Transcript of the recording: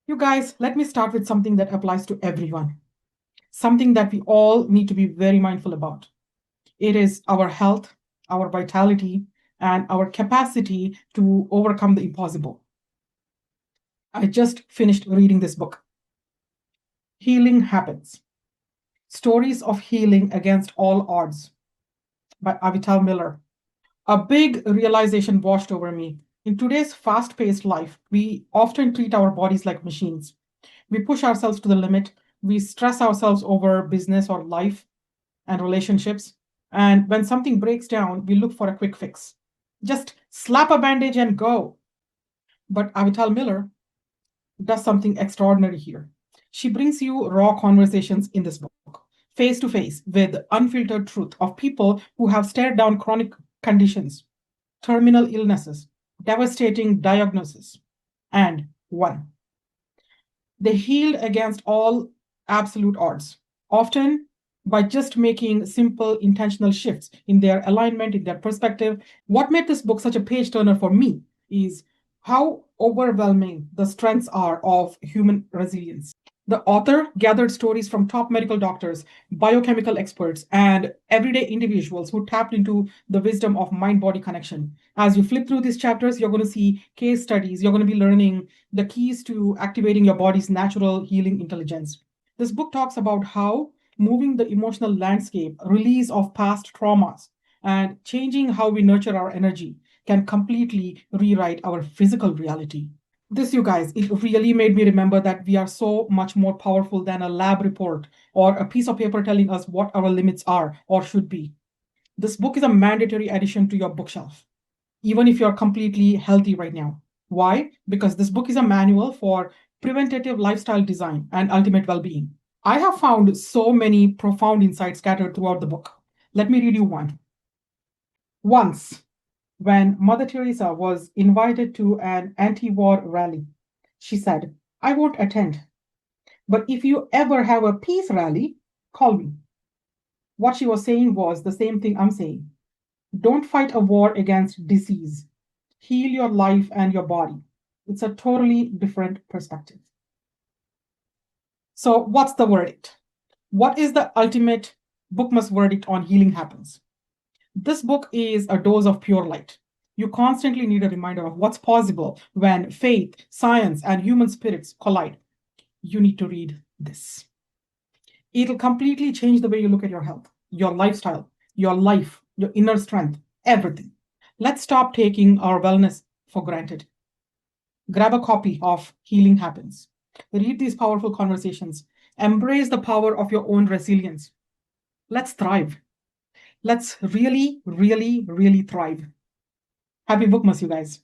You guys, let me start with something that applies to everyone, something that we all need to be very mindful about. It is our health, our vitality, and our capacity to overcome the impossible. I just finished reading this book, Healing Happens: Stories of Healing Against All Odds by Avital Miller. A big realization washed over me. In today's fast paced life, we often treat our bodies like machines. We push ourselves to the limit. We stress ourselves over business or life and relationships. And when something breaks down, we look for a quick fix. Just slap a bandage and go. But Avital Miller does something extraordinary here. She brings you raw conversations in this book, face to face with unfiltered truth of people who have stared down chronic conditions, terminal illnesses, devastating diagnosis, and won. They healed against all absolute odds, often by just making simple intentional shifts in their alignment, in their perspective. What made this book such a page turner for me is how overwhelming the strengths are of human resilience. The author gathered stories from top medical doctors, biochemical experts, and everyday individuals who tapped into the wisdom of mind body connection. As you flip through these chapters, you're going to see case studies, you're going to be learning the keys to activating your body's natural healing intelligence. This book talks about how moving the emotional landscape, release of past traumas, and changing how we nurture our energy can completely rewrite our physical reality. This, you guys, it really made me remember that we are so much more powerful than a lab report or a piece of paper telling us what our limits are or should be. This book is a mandatory addition to your bookshelf, even if you're completely healthy right now. Why? Because this book is a manual for preventative lifestyle design and ultimate well being. I have found so many profound insights scattered throughout the book. Let me read you one. Once, when Mother Teresa was invited to an anti war rally, she said, "I won't attend, but if you ever have a peace rally, call me." What she was saying was the same thing I'm saying. Don't fight a war against disease. Heal your life and your body. It's a totally different perspective. So, what's the verdict? What is the ultimate Bookmas verdict on Healing Happens? This book is a dose of pure light. You constantly need a reminder of what's possible when faith, science, and human spirits collide. You need to read this. It'll completely change the way you look at your health, your lifestyle, your life, your inner strength, everything. Let's stop taking our wellness for granted. Grab a copy of Healing Happens. Read these powerful conversations. Embrace the power of your own resilience. Let's thrive. Let's really, really, really thrive. Happy Bookmas, you guys.